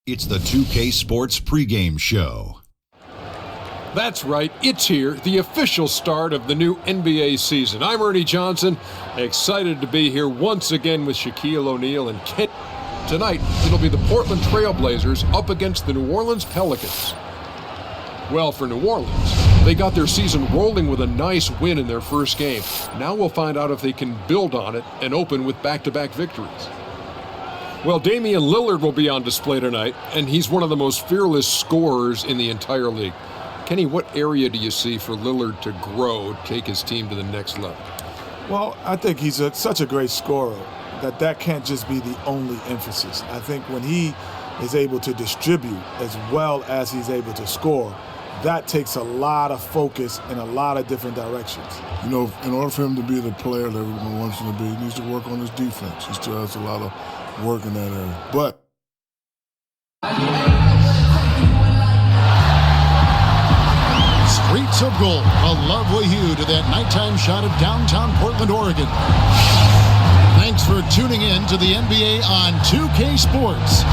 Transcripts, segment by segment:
It's the 2K Sports pregame show. That's right, it's here, the official start of the new NBA season. I'm Ernie Johnson, excited to be here once again with Shaquille O'Neal and Ken. Tonight, it'll be the Portland Trail Blazers up against the New Orleans Pelicans. Well, for New Orleans, they got their season rolling with a nice win in their first game. Now we'll find out if they can build on it and open with back-to-back victories. Well, Damian Lillard will be on display tonight, and he's one of the most fearless scorers in the entire league. Kenny, what area do you see for Lillard to grow, take his team to the next level? Well, I think he's such a great scorer that can't just be the only emphasis. I think when he is able to distribute as well as he's able to score, that takes a lot of focus in a lot of different directions. You know, in order for him to be the player that everyone wants him to be, he needs to work on his defense. He still has a lot of work in that area. But Streets of Gold, a lovely hue to that nighttime shot of downtown Portland, Oregon. Thanks for tuning in to the NBA on 2K Sports.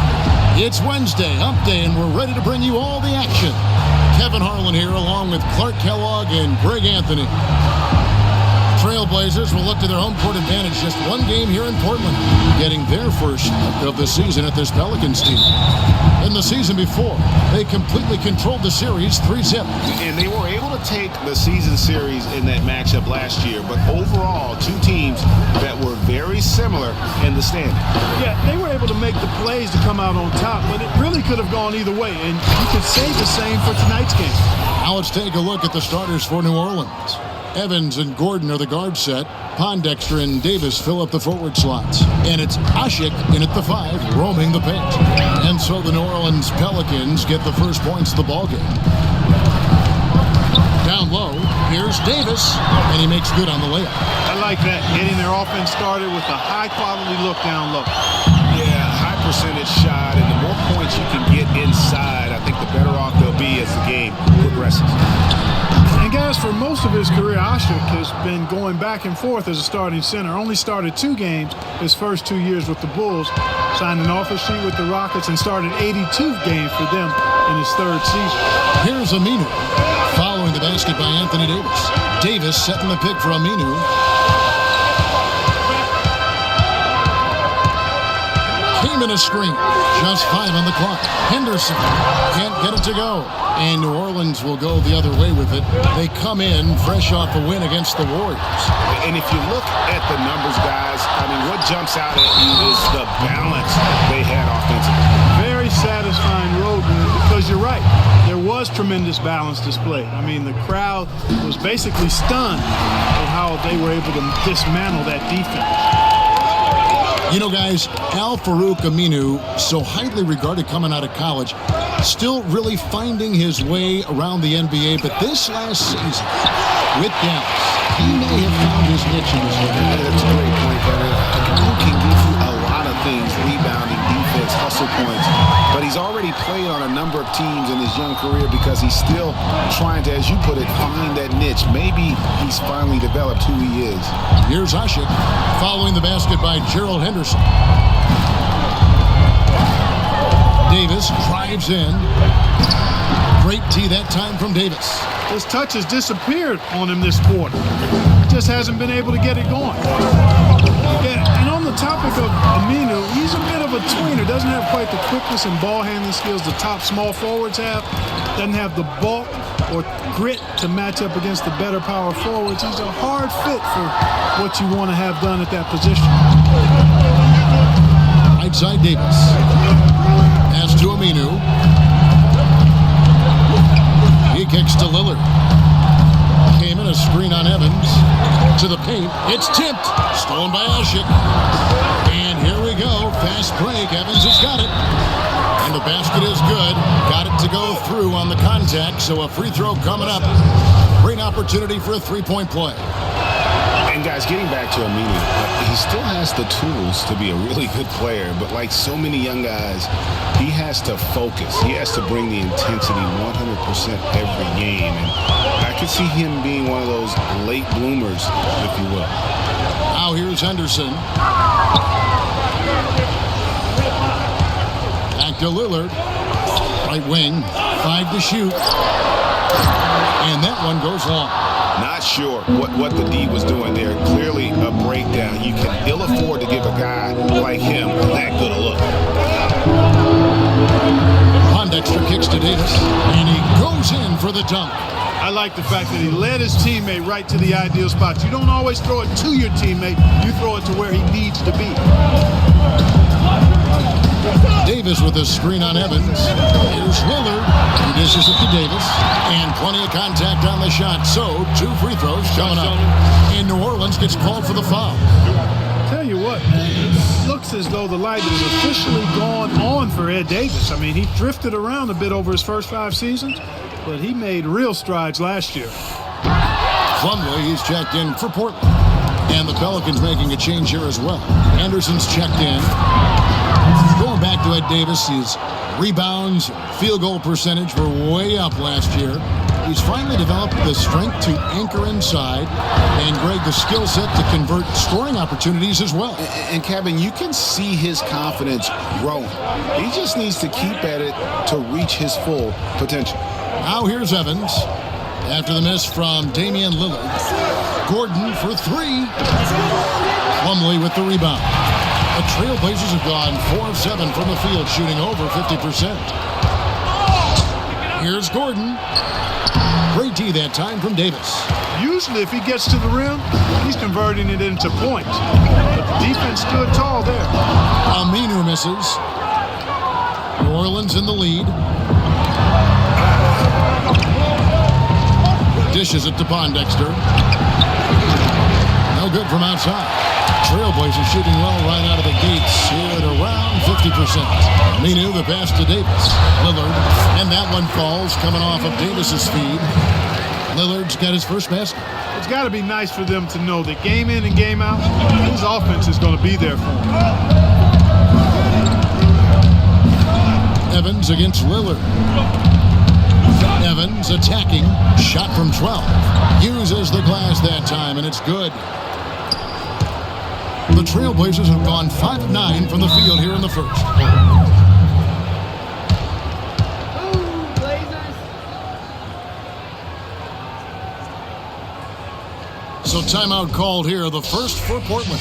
It's Wednesday, hump day, and we're ready to bring you all the action. Kevin Harlan here, along with Clark Kellogg and Greg Anthony. Trailblazers will look to their home court advantage, just one game here in Portland, getting their first of the season at this Pelicans team. In the season before, they completely controlled the series 3-0. And they were able to take the season series in that matchup last year, but overall, two teams that were very similar in the standing. Yeah, they were able to make the plays to come out on top, but it really could have gone either way, and you could say the same for tonight's game. Now let's take a look at the starters for New Orleans. Evans and Gordon are the guard set. Pondexter and Davis fill up the forward slots. And it's Asik in at the 5, roaming the paint. And so the New Orleans Pelicans get the first points of the ballgame. Down low, here's Davis, and he makes good on the layup. I like that, getting their offense started with a high-quality look down low. Yeah, high percentage shot, and the more points you can get inside, I think the better off they'll be as the game progresses. And guys, for most of his career, Asik has been going back and forth as a starting center. Only started 2 games his first 2 years with the Bulls, signed an offer sheet with the Rockets, and started 82 games for them in his 3rd season. Here's Aminu, following the basket by Anthony Davis. Davis setting the pick for Aminu. Came in a screen, just 5 on the clock. Henderson can't get it to go. And New Orleans will go the other way with it. They come in fresh off a win against the Warriors. And if you look at the numbers, guys, I mean, what jumps out at you is the balance they had offensively. Very satisfying road win, because you're right. There was tremendous balance displayed. I mean, the crowd was basically stunned at how they were able to dismantle that defense. You know, guys, Al-Farouq Aminu, so highly regarded coming out of college, still really finding his way around the NBA. But this last season, with Dallas, he may have found his niche in this league. That's a great point, Kevin. A guy who can give you a lot of things, rebounding, defense, hustle points. But he's already played on a number of teams in his young career because he's still trying to, as you put it, find that niche. Maybe he's finally developed who he is. Here's Asik, following the basket by Gerald Henderson. Davis drives in. Great tee that time from Davis. His touch has disappeared on him this quarter. He just hasn't been able to get it going. Yeah, and on the topic of Aminu, he's a bit of a tweener. Doesn't have quite the quickness and ball handling skills the top small forwards have. Doesn't have the bulk or grit to match up against the better power forwards. He's a hard fit for what you want to have done at that position. Right side Davis. Pass to Aminu. He kicks to Lillard. Came in a screen on Evans. To the paint. It's tipped. Stolen by Asik. And here we go. Fast break. Evans has got it. And the basket is good. Got it to go through on the contact. So a free throw coming up. Great opportunity for a 3-point play. And guys, getting back to Aminu, he still has the tools to be a really good player, but like so many young guys, he has to focus. He has to bring the intensity 100% every game. And I could see him being one of those late bloomers, if you will. Now here's Henderson. Back to Lillard. Right wing, 5 to shoot. And that one goes long. Not sure what the D was doing there. Clearly a breakdown. You can ill afford to give a guy like him that good a look. Pondexter kicks to Davis, and he goes in for the dunk. I like the fact that he led his teammate right to the ideal spots. You don't always throw it to your teammate. You throw it to where he needs to be. Davis with a screen on Evans. Here's Lillard. He dishes it to Davis. And plenty of contact on the shot. So, 2 free throws coming up. And New Orleans gets called for the foul. Tell you what, man, it looks as though the light has officially gone on for Ed Davis. I mean, he drifted around a bit over his first 5 seasons, but he made real strides last year. Plumlee, he's checked in for Portland. And the Pelicans making a change here as well. Anderson's checked in. Going back to Ed Davis, his rebounds, field goal percentage were way up last year. He's finally developed the strength to anchor inside, and Greg, the skill set to convert scoring opportunities as well. And Kevin, you can see his confidence growing. He just needs to keep at it to reach his full potential. Now here's Evans. After the miss from Damian Lillard. Gordon for 3. Plumlee with the rebound. The Trailblazers have gone 4 of 7 from the field, shooting over 50%. Here's Gordon. Great D that time from Davis. Usually if he gets to the rim, he's converting it into points. But the defense stood tall there. Aminu misses. New Orleans in the lead. Dishes it to Pondexter. No good from outside. Trailblazers shooting well right out of the gates here at around 50%. Aminu, the pass to Davis. Lillard, and that one falls coming off of Davis's feed. Lillard's got his first basket. It's got to be nice for them to know that game in and game out, his offense is going to be there for him. Evans against Lillard. Evans attacking. Shot from 12. Uses the glass that time, and it's good. The Trailblazers have gone 5 of 9 from the field here in the first. So timeout called here, the first for Portland.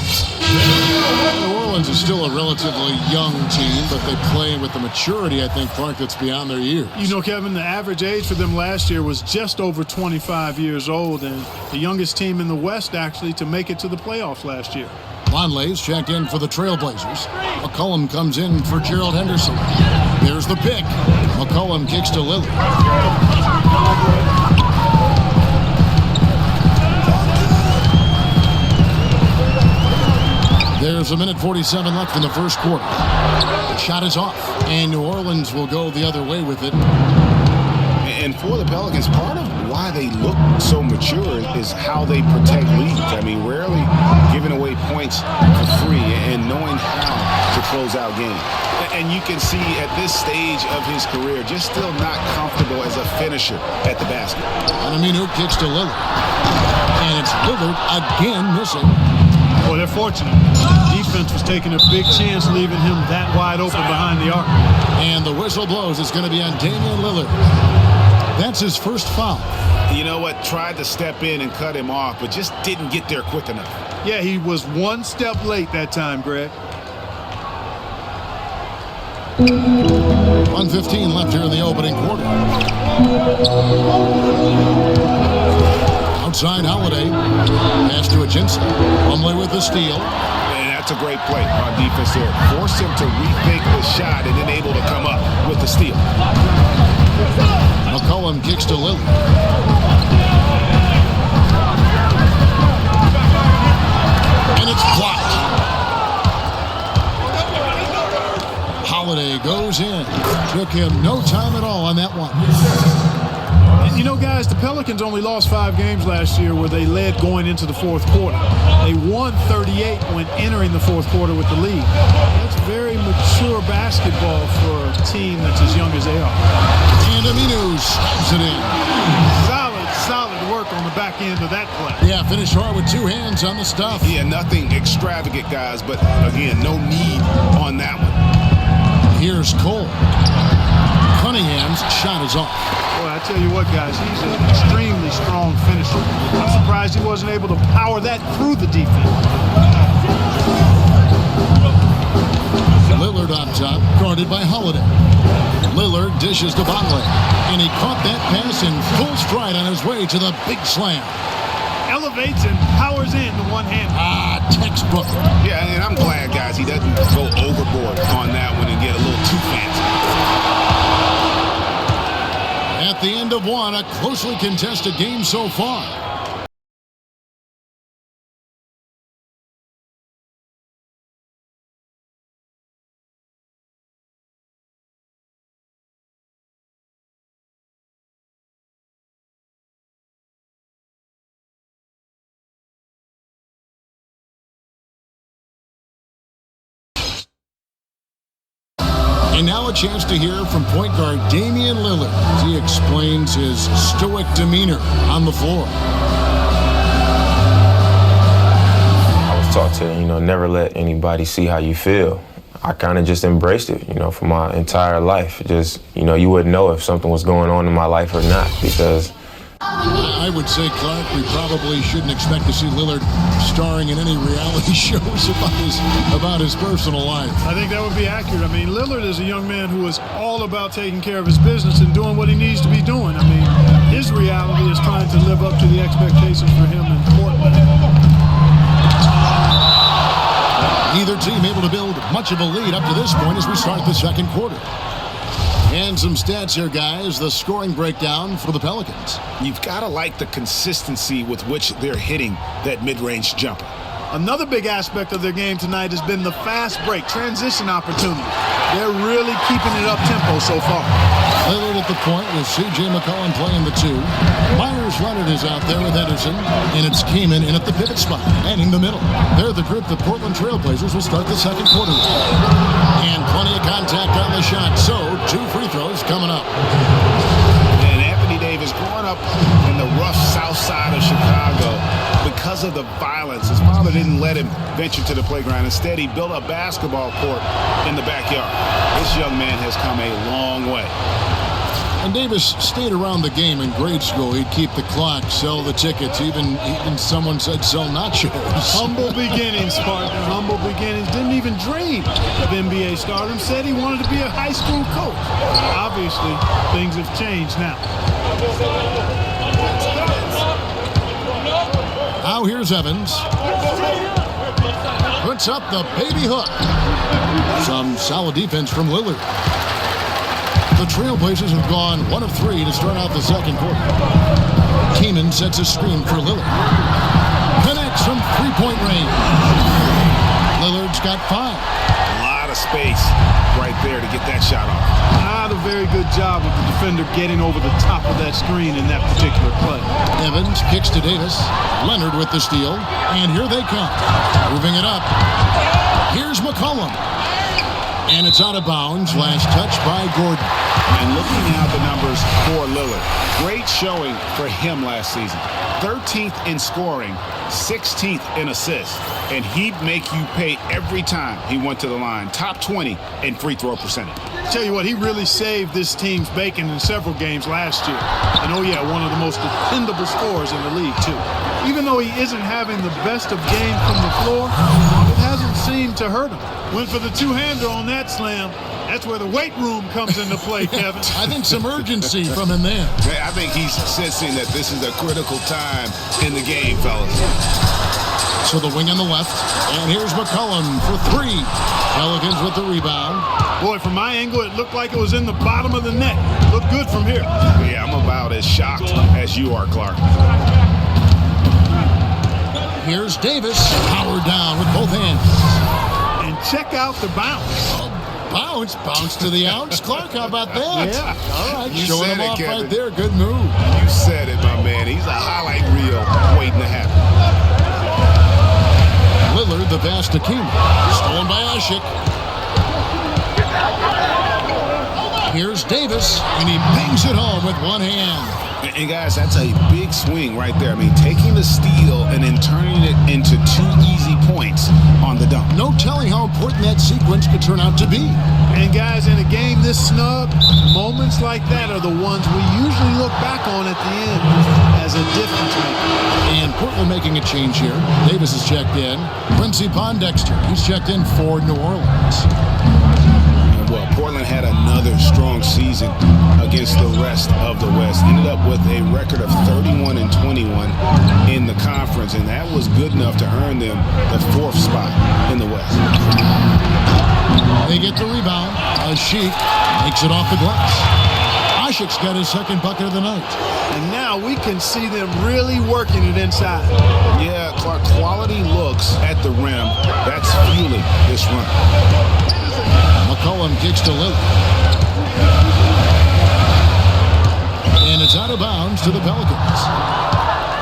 New Orleans is still a relatively young team, but they play with the maturity, I think, Clark, that's beyond their years. You know, Kevin, the average age for them last year was just over 25 years old, and the youngest team in the West, actually, to make it to the playoffs last year. Vonleh's checked in for the Trailblazers. McCollum comes in for Gerald Henderson. There's the pick. McCollum kicks to Lillard. There's a minute 47 left in the first quarter. The shot is off, and New Orleans will go the other way with it. And for the Pelicans, part of why they look so mature is how they protect leads. I mean, rarely giving away points for free and knowing how to close out games. And you can see at this stage of his career, just still not comfortable as a finisher at the basket. And Aminu kicks to Lillard. And it's Lillard again missing. Well, they're fortunate. Defense was taking a big chance leaving him that wide open behind the arc. And the whistle blows. It's going to be on Damian Lillard. That's his first foul. You know what? Tried to step in and cut him off, but just didn't get there quick enough. Yeah, he was one step late that time, Greg. 1:15 left here in the opening quarter. Outside Holiday. Pass to Ajinça. Plumlee with the steal. And that's a great play on defense there. Forced him to rethink the shot and then able to come up with the steal. McCollum kicks to Lillard. And it's blocked. Holiday goes in. Took him no time at all on that one. You know, guys, the Pelicans only lost 5 games last year where they led going into the fourth quarter. They won 38 when entering the fourth quarter with the lead. That's very mature basketball for a team that's as young as they are. And Aminu stabs it in. Solid work on the back end of that play. Yeah, finish hard with 2 hands on the stuff. Yeah, nothing extravagant, guys, but again, no need on that one. Here's Cole. Cunningham's shot is off. Boy, I tell you what, guys, he's an extremely strong finisher. I'm surprised he wasn't able to power that through the defense. Lillard on top, guarded by Holiday. Lillard dishes to Vonleh, and he caught that pass in full stride on his way to the big slam. Elevates and powers in the one hand. Textbook. Yeah, and I'm glad, guys, he doesn't go overboard on that one and get a little too fancy. At the end of one, a closely contested game so far. And now a chance to hear from point guard Damian Lillard as he explains his stoic demeanor on the floor. I was taught to, never let anybody see how you feel. I kind of just embraced it, for my entire life. Just, you wouldn't know if something was going on in my life or not because I would say, Clark, we probably shouldn't expect to see Lillard starring in any reality shows about his personal life. I think that would be accurate. I mean, Lillard is a young man who is all about taking care of his business and doing what he needs to be doing. I mean, his reality is trying to live up to the expectations for him in Portland. Neither team able to build much of a lead up to this point as we start the second quarter. And some stats here, guys. The scoring breakdown for the Pelicans. You've got to like the consistency with which they're hitting that mid-range jumper. Another big aspect of their game tonight has been the fast break, transition opportunity. They're really keeping it up-tempo so far. Lillard at the point with C.J. McCollum playing the two. Myers Leonard is out there with Henderson, and it's Kaman in at the pivot spot, manning the middle. They're the group the Portland Trailblazers will start the second quarter with. And plenty of contact on the shot, so 2 free throws coming up. And Anthony Davis growing up in the rough south side of Chicago, because of the violence, his father didn't let him venture to the playground. Instead, he built a basketball court in the backyard. This young man has come a long way. And Davis stayed around the game in grade school. He'd keep the clock, sell the tickets, even someone said sell nachos. Humble beginnings, partner, humble beginnings. Didn't even dream of NBA stardom. Said he wanted to be a high school coach. Obviously, things have changed now. Now here's Evans. Puts up the baby hook. Some solid defense from Lillard. The Trailblazers have gone 1 of 3 to start out the second quarter. Kaman sets a screen for Lillard. Connects from three-point range. Lillard's got 5. A lot of space right there to get that shot off. Not a very good job of the defender getting over the top of that screen in that particular play. Evans kicks to Davis. Leonard with the steal. And here they come. Moving it up. Here's McCollum. And it's out of bounds. Last touch by Gordon. And looking at the numbers for Lillard, great showing for him last season. 13th in scoring, 16th in assists, and he'd make you pay every time he went to the line. Top 20 in free throw percentage. Tell you what, he really saved this team's bacon in several games last year. And oh yeah, one of the most dependable scorers in the league too. Even though he isn't having the best of games from the floor, it hasn't seemed to hurt him. Went for the two-hander on that slam. That's where the weight room comes into play, Kevin. I think some urgency from him there. I think he's sensing that this is a critical time in the game, fellas. So the wing on the left, and here's McCollum for 3. Pelicans with the rebound. Boy, from my angle, it looked like it was in the bottom of the net. Looked good from here. Yeah, I'm about as shocked as you are, Clark. Here's Davis, powered down with both hands. And check out the bounce. Bounce to the ounce. Clark, how about that? Yeah. All right, You showing said him it, off Kevin. right there. Good move. You said it, my man. He's a highlight reel waiting to happen. Lillard, the pass to Kaman. Stolen by Ashik. Here's Davis, and he bangs it home with one hand. And guys, that's a big swing right there. I mean, taking the steal and then turning it into 2 easy points on the dunk. no telling how important that sequence could turn out to be. And guys, in a game this snug, moments like that are the ones we usually look back on at the end as a difference maker. And Portland making a change here. Davis is checked in. Quincy Pondexter, he's checked in for New Orleans. Well, Portland had another strong season against the rest of the West. Ended up with a record of 31-21 in the conference, and that was good enough to earn them the 4th spot in the West. They get the rebound. Asik makes it off the glass. Asik's got his 2nd bucket of the night. And now we can see them really working it inside. Yeah, Clark, quality looks at the rim. That's fueling this run. McCollum kicks to Lillard. And it's out of bounds to the Pelicans.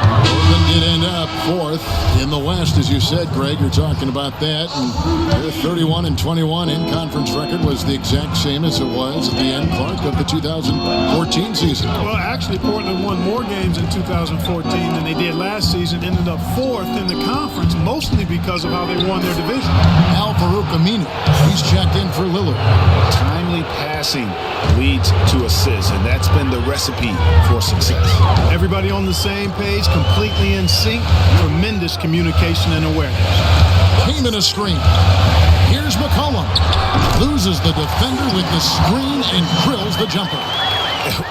Portland did end up 4th in the West, as you said, Greg. You're talking about that. And their 31-21 in-conference record was the exact same as it was at the end, Clark, of the 2014 season. Well, actually, Portland won more games in 2014 than they did last season. Ended up 4th in the conference, mostly because of how they won their division. Al-Farouq Aminu, he's checked in for Lillard. Timely passing leads to assists, and that's been the recipe for success. Everybody on the same page, completely in sync, tremendous communication and awareness. Came in a screen. Here's McCollum. Loses the defender with the screen and drills the jumper.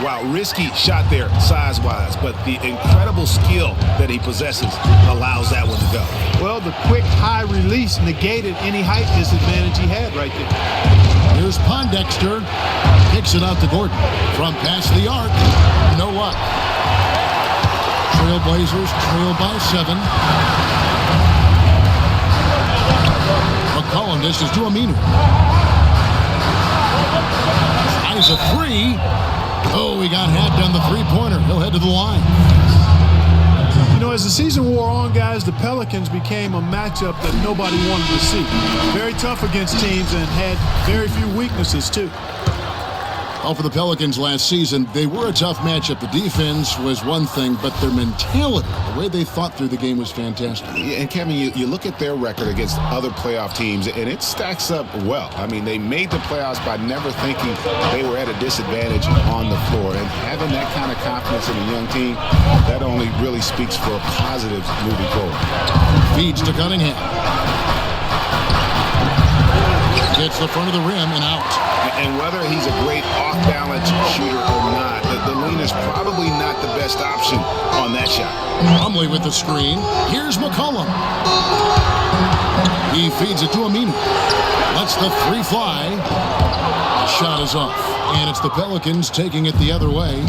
Wow, risky shot there size-wise, but the incredible skill that he possesses allows that one to go. Well, the quick high release negated any height disadvantage he had right there. Here's Pondexter. Kicks it out to Gordon. From past the arc, no luck. Trailblazers trail by 7. McCollum dishes to Aminu. Tries a 3. Oh, he got hacked on the 3-pointer. He'll head to the line. You know, as the season wore on, guys, the Pelicans became a matchup that nobody wanted to see. Very tough against teams and had very few weaknesses, too. Well, for the Pelicans last season, they were a tough matchup. The defense was one thing, but their mentality, the way they thought through the game was fantastic. Yeah, and Kevin, you look at their record against other playoff teams, and it stacks up well. I mean, they made the playoffs by never thinking they were at a disadvantage on the floor. And having that kind of confidence in a young team, that only really speaks for positives moving forward. Feeds to Cunningham. Gets the front of the rim and out. And whether he's a great off-balance shooter or not, the lean is probably not the best option on that shot. Plumlee with the screen. Here's McCollum. He feeds it to Aminu. Lets the 3 fly. The shot is off. And it's the Pelicans taking it the other way.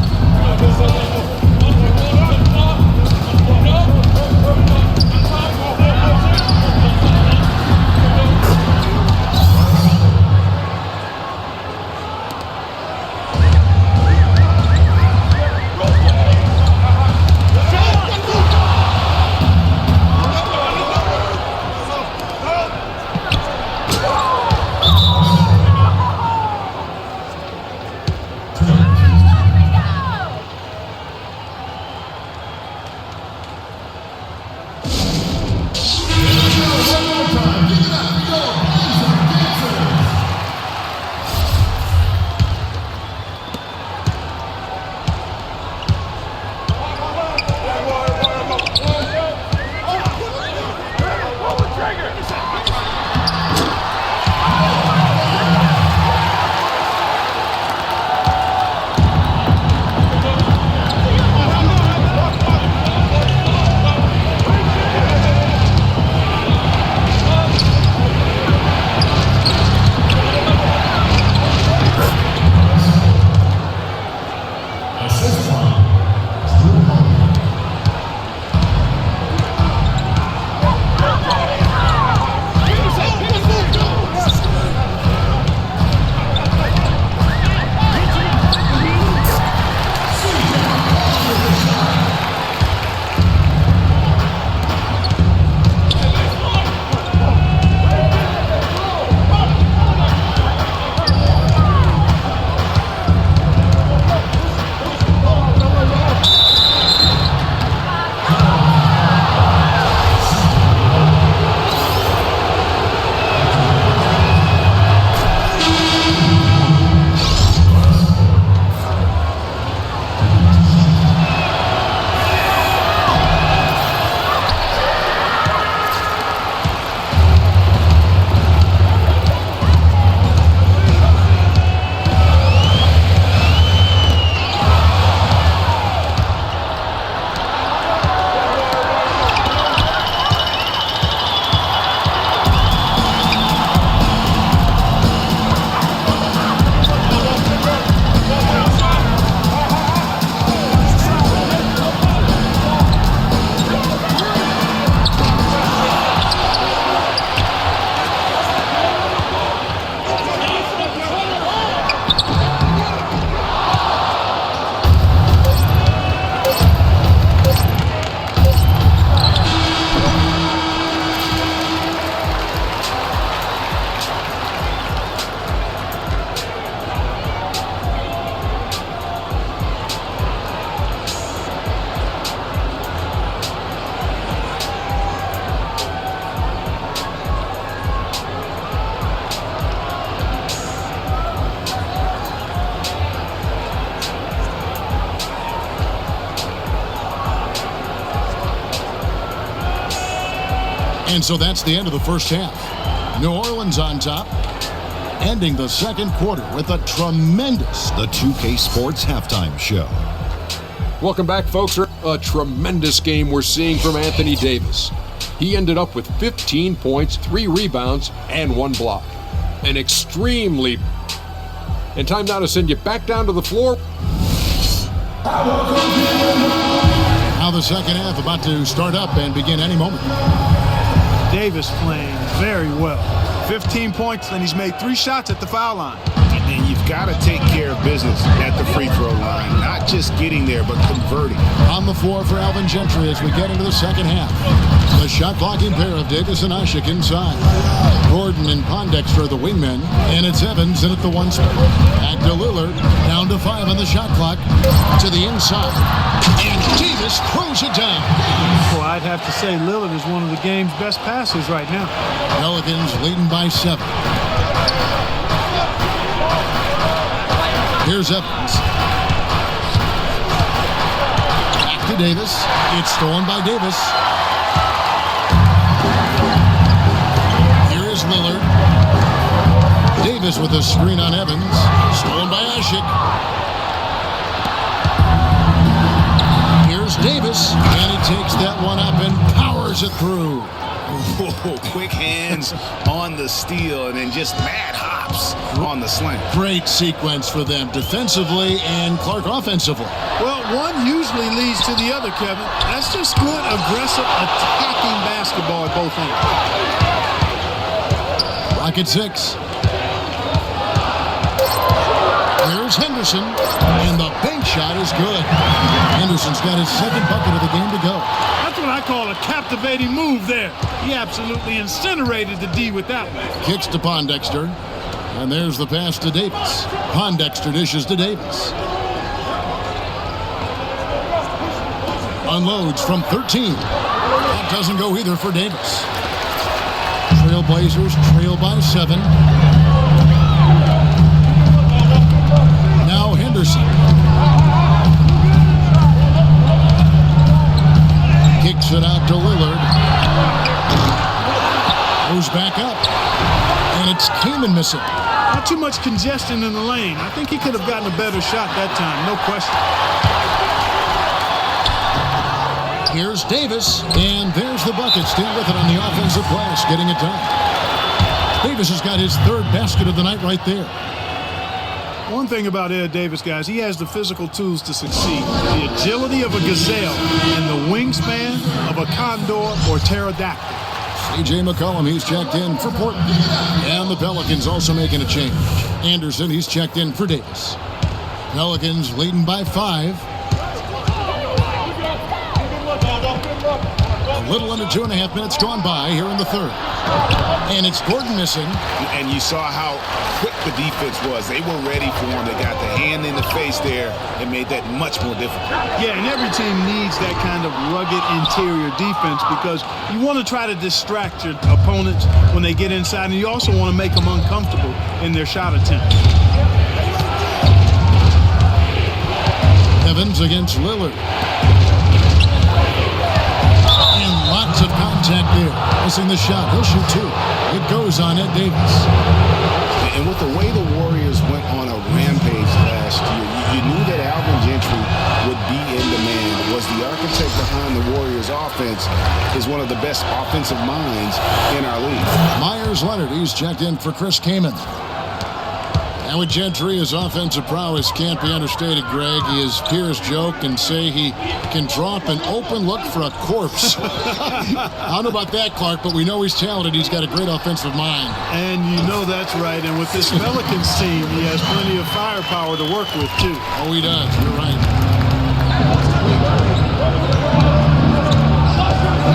And so that's the end of the first half. New Orleans on top, ending the second quarter with a tremendous... The 2K Sports Halftime Show. Welcome back, folks. A tremendous game we're seeing from Anthony Davis. He ended up with 15 points, 3 rebounds, and 1 block. An extremely... And time now to send you back down to the floor. Now the second half about to start up and begin any moment. Davis playing very well. 15 points, and he's made 3 shots at the foul line. And you've got to take care of business at the free throw line. Not just getting there, but converting. On the floor for Alvin Gentry as we get into the second half. The shot blocking pair of Davis and Ashik inside. Gordon and Pondexter, the wingmen. And it's Evans in at the 1 spot. Back to Lillard. Down to 5 on the shot clock. To the inside. And Davis throws it down. Well, I'd have to say Lillard is one of the game's best passers right now. Pelicans leading by 7. Here's Evans. Back to Davis. It's stolen by Davis. Here is Lillard. Davis with a screen on Evans. Stolen by Ashik. Here's Davis. And he takes that one up and powers it through. Whoa, quick hands on the steal and then just mad hops on the slant. Great sequence for them defensively and Clark offensively. Well, one usually leads to the other, Kevin. That's just good, aggressive, attacking basketball at both ends. Rocket 6. Here's Henderson, and the bank shot is good. Henderson's got his second bucket of the game to go. That's what I call a captivating move there. He absolutely incinerated the D with that one. Kicks to Pondexter, and there's the pass to Davis. Pondexter dishes to Davis. Unloads from 13. That doesn't go either for Davis. Trailblazers trail by 7. Now Henderson. Kicks it out to Lillard. Goes back up. And it's Kaman missing. Not too much congestion in the lane. I think he could have gotten a better shot that time, no question. Here's Davis, and there's the bucket. Still with it on the offensive glass, getting it done. Davis has got his 3rd basket of the night right there. One thing about Ed Davis, guys, he has the physical tools to succeed. The agility of a gazelle and the wingspan of a condor or pterodactyl. C.J. McCollum, he's checked in for Portland. And the Pelicans also making a change. Anderson, he's checked in for Davis. Pelicans leading by 5. A little under 2.5 minutes gone by here in the 3rd. And it's Gordon missing. And you saw how quick the defense was. They were ready for him. They got the hand in the face there and made that much more difficult. Yeah, and every team needs that kind of rugged interior defense because you want to try to distract your opponents when they get inside, and you also want to make them uncomfortable in their shot attempt. Evans against Lillard. Lots of contact there. Missing the shot. He'll shoot 2. It goes on Ed Davis. And with the way the Warriors went on a rampage last year, you knew that Alvin Gentry would be in demand. Was the architect behind the Warriors' offense, is one of the best offensive minds in our league. Myers Leonard, he's checked in for Chris Kaman. And with Gentry, his offensive prowess can't be understated, Greg. His peers joke and say he can drop an open look for a corpse. I don't know about that, Clark, but we know he's talented. He's got a great offensive mind. And you know that's right. And with this Pelicans team, he has plenty of firepower to work with, too. Oh, he does. You're right.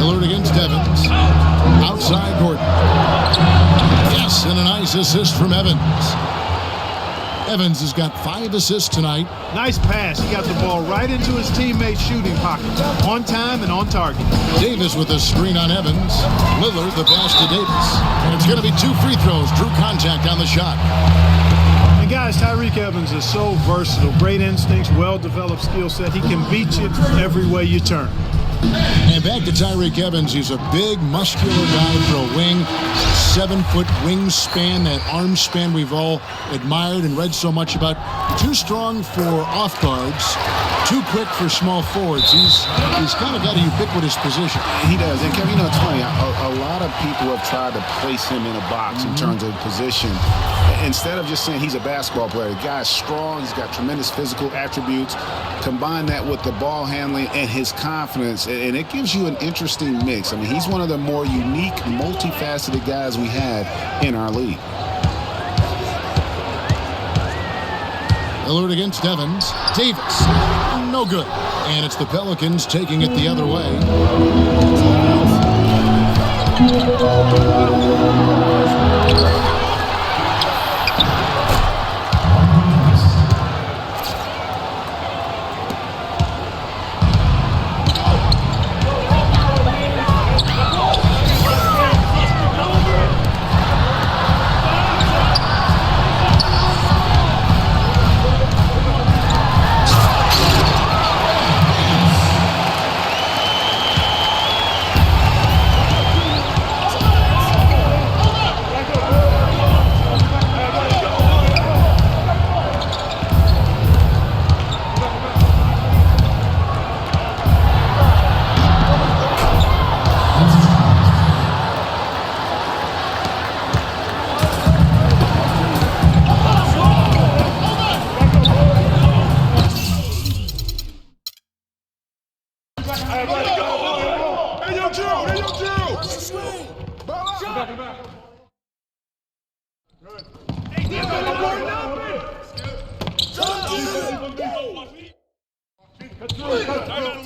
Lillard against Evans. Outside Gordon. Yes, and a nice assist from Evans. Evans has got 5 assists tonight. Nice pass. He got the ball right into his teammate's shooting pocket. On time and on target. Davis with a screen on Evans. Lillard the pass to Davis. And it's going to be 2 free throws. Drew contact on the shot. And guys, Tyreke Evans is so versatile. Great instincts, well-developed skill set. He can beat you every way you turn. And back to Tyreke Evans. He's a big, muscular guy for a wing. 7-foot wingspan, that arm span we've all admired and read so much about. Too strong for off guards, too quick for small forwards. He's kind of got a ubiquitous position. He does. And Kevin, it's funny. A lot of people have tried to place him in a box in terms of position. Instead of just saying he's a basketball player, the guy's strong. He's got tremendous physical attributes. Combine that with the ball handling and his confidence, and it gives you an interesting mix. I mean, he's one of the more unique, multifaceted guys we have in our league. Lillard against Evans. Davis, no good. And it's the Pelicans taking it the other way.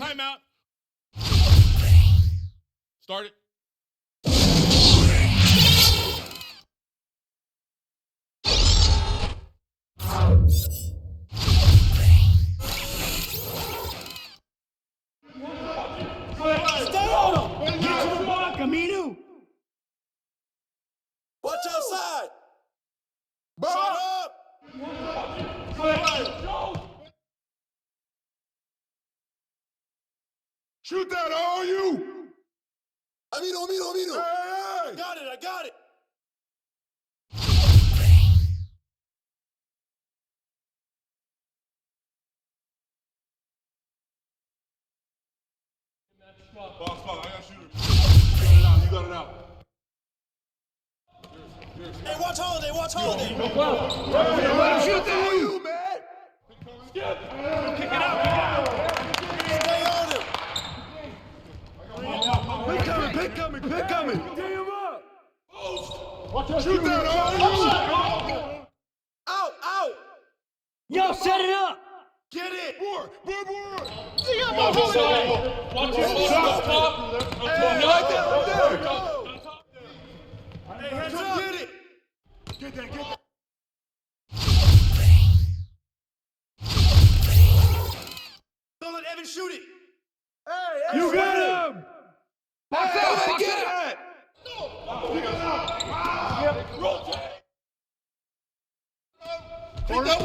Timeout. Start it. Watch outside. Shut up. Shoot that, all you! Aminu. Hey! I got it. Boss, I got shooter. You got it out. Hey, watch Holiday. Shoot that, all you, man! Skip. Kick it out. Stay on him. Pick coming! Get him up. Shoot that, all you! Out. Yo, set it up. Get it. Boy! Watch your shot. Right there. Hey, hands up. Get it. Get that! Don't let Evan shoot it. You got him! Get it. Take that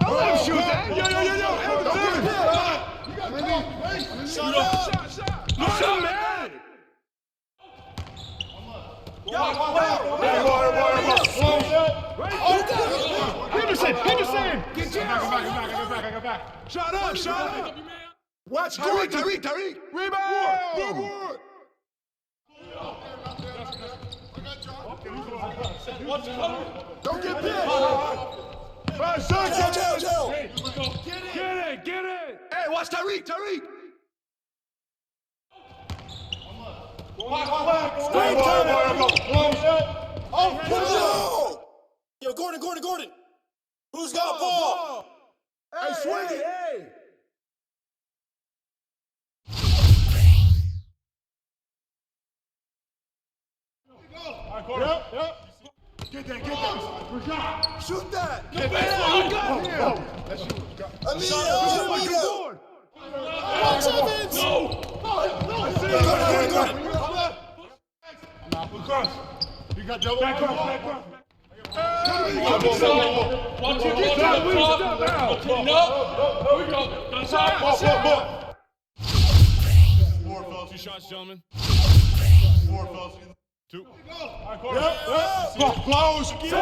Don't let him shoot that! Yo! Shut up. Shut man! Henderson! Get back! Shut up! Watch Tyreke! Rebound! Don't get pinned! Chill. Get it! Hey, watch Tyreke! Yo, Gordon. Who's got ball? Hey, swing it! Yep. Get that. Shoot that! Aminu! Watch Evans! No! Gordon. You got double. Back cross. Watch it. No. We go. shots, gentlemen. 4, fellas. 2. Close. Same.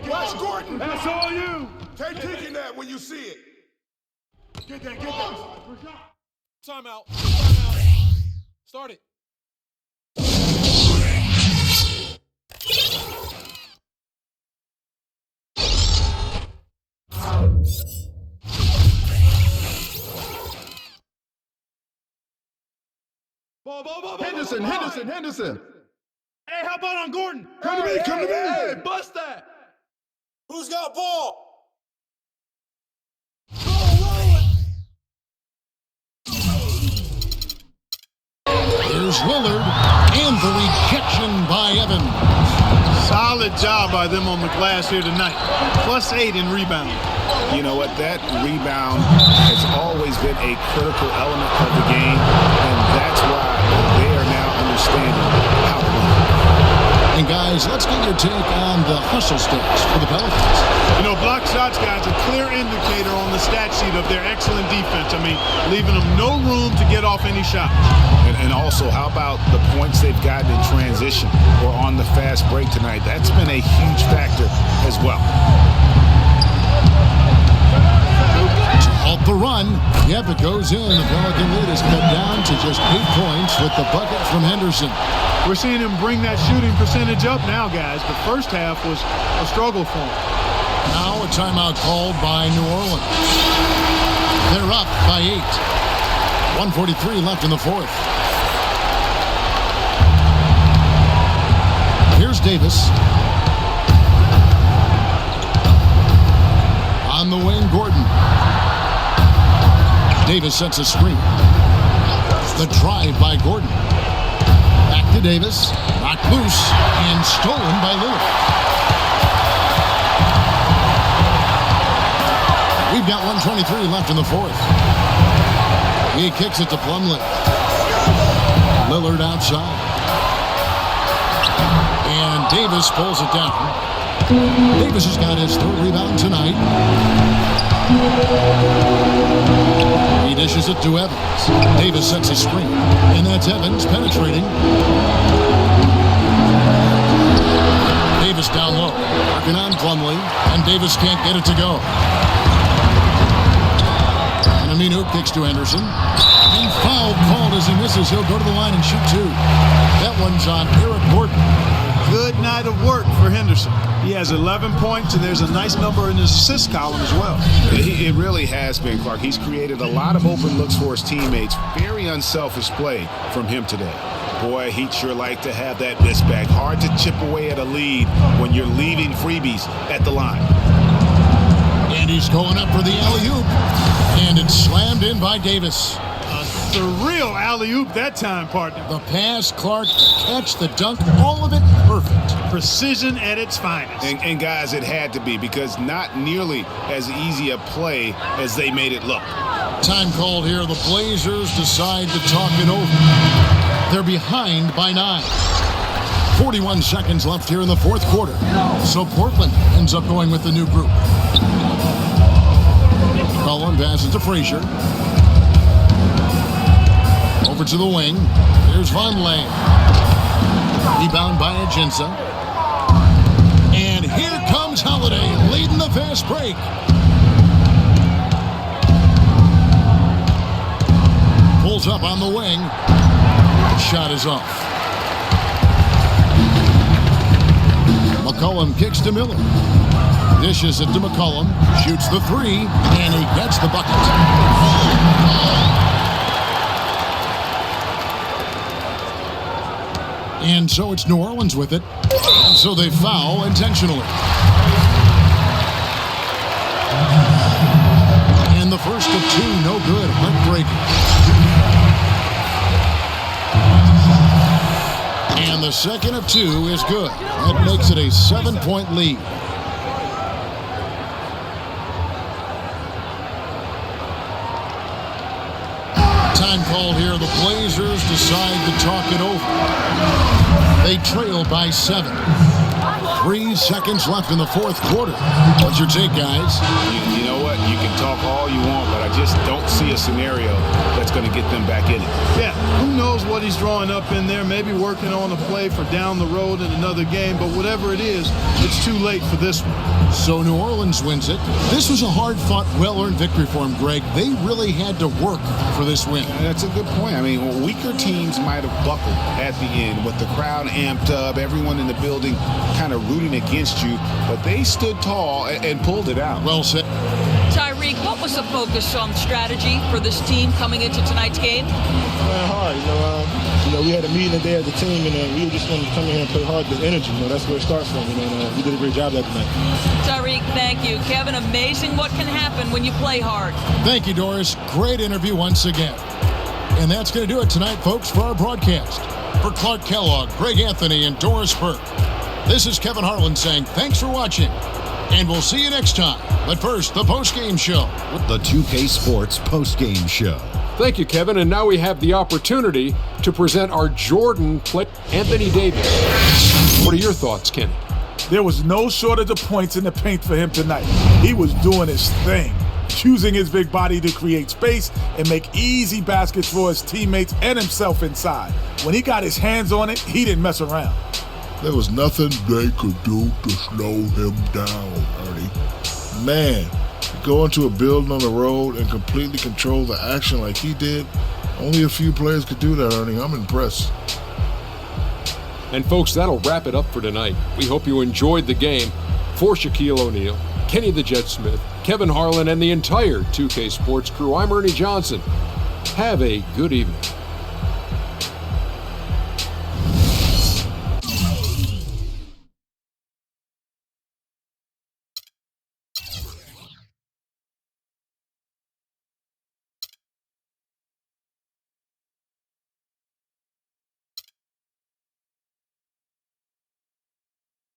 Watch Gordon. That's all you. Take peeking that when you see it. Get that. Timeout. Start it. Ball. Henderson. Hey, how about on Gordon? Come to me. Hey, bust that. Who's got ball? Here's Lillard, and the rejection by Evans. Solid job by them on the glass here tonight. +8 in rebound. You know what? That rebound has always been a critical element of the game, and that's why they are now understanding how to win. And guys, let's get your take on the hustle stats for the Pelicans. You know, block shots, guys, a clear indicator on the stat sheet of their excellent defense. I mean, leaving them no room to get off any shot. And also, how about the points they've gotten in transition or on the fast break tonight? That's been a huge factor as well. To halt the run, yep, it goes in. The Pelican lead is cut down to just 8 points with the bucket from Henderson. We're seeing him bring that shooting percentage up now, guys. The first half was a struggle for him. Now a timeout called by New Orleans. They're up by 8. 1:43 left in the fourth. Here's Davis. On the wing, Gordon. Davis sets a screen. The drive by Gordon. Back to Davis. Knocked loose and stolen by Lillard. We've got 1:23 left in the fourth. He kicks it to Plumlee. Lillard outside. And Davis pulls it down. Davis has got his third rebound tonight. He dishes it to Evans. Davis sets a screen. And that's Evans penetrating. Davis down low. Working on Plumlee. And Davis can't get it to go. And Aminu kicks to Henderson. And foul called as he misses. He'll go to the line and shoot 2. That one's on Eric Gordon. Good night of work for Henderson. He has 11 points, and there's a nice number in his assist column as well. It really has been, Clark. He's created a lot of open looks for his teammates. Very unselfish play from him today. Boy, he'd sure like to have that miss back. Hard to chip away at a lead when you're leaving freebies at the line. And he's going up for the alley-oop. And it's slammed in by Davis. The real alley-oop that time, partner. The pass, Clark, catch, the dunk, all of it perfect. Precision at its finest. And guys, it had to be, because not nearly as easy a play as they made it look. Time called here. The Blazers decide to talk it over. They're behind by 9. 41 seconds left here in the fourth quarter. So Portland ends up going with the new group. Cullen passes to Frazier. Over to the wing. Here's Vonleh. Rebound by Ajinça. And here comes Holiday leading the fast break. Pulls up on the wing. The shot is off. McCollum kicks to Miller. Dishes it to McCollum. Shoots the 3. And he gets the bucket. And so it's New Orleans with it. And so they foul intentionally. And the first of 2, no good. Heartbreaking. And the second of 2 is good. That makes it a 7-point lead. Time called here. The Blazers decide to talk it over. They trail by 7. 3 seconds left in the fourth quarter. What's your take, guys? You know what? You can talk all you want, but I just don't see a scenario that's going to get them back in it. Yeah, who knows what he's drawing up in there, maybe working on a play for down the road in another game, but whatever it is, it's too late for this one. So New Orleans wins it. This was a hard-fought, well-earned victory for them, Greg. They really had to work for this win. That's a good point. I mean, weaker teams might have buckled at the end with the crowd amped up, everyone in the building kind of rooting against you, but they stood tall and pulled it out. Well said. Tyreek, what was the focus on strategy for this team coming into tonight's game? Hard, we had a meeting today as a team, and we just wanted to come in here and play hard with energy. That's where it starts from. We did a great job that night. Tyreek, thank you. Kevin, amazing what can happen when you play hard. Thank you, Doris. Great interview once again. And that's going to do it tonight, folks, for our broadcast. For Clark Kellogg, Greg Anthony, and Doris Burke, this is Kevin Harlan saying thanks for watching, and we'll see you next time. But first, the post-game show. The 2K Sports post-game show. Thank you, Kevin. And now we have the opportunity to present our Jordan play, Anthony Davis. What are your thoughts, Kenny? There was no shortage of points in the paint for him tonight. He was doing his thing, using his big body to create space and make easy baskets for his teammates and himself inside. When he got his hands on it, he didn't mess around. There was nothing they could do to slow him down, Ernie. Man, to go into a building on the road and completely control the action like he did, only a few players could do that, Ernie. I'm impressed. And folks, that'll wrap it up for tonight. We hope you enjoyed the game. For Shaquille O'Neal, Kenny the Jet Smith, Kevin Harlan, and the entire 2K Sports crew, I'm Ernie Johnson. Have a good evening.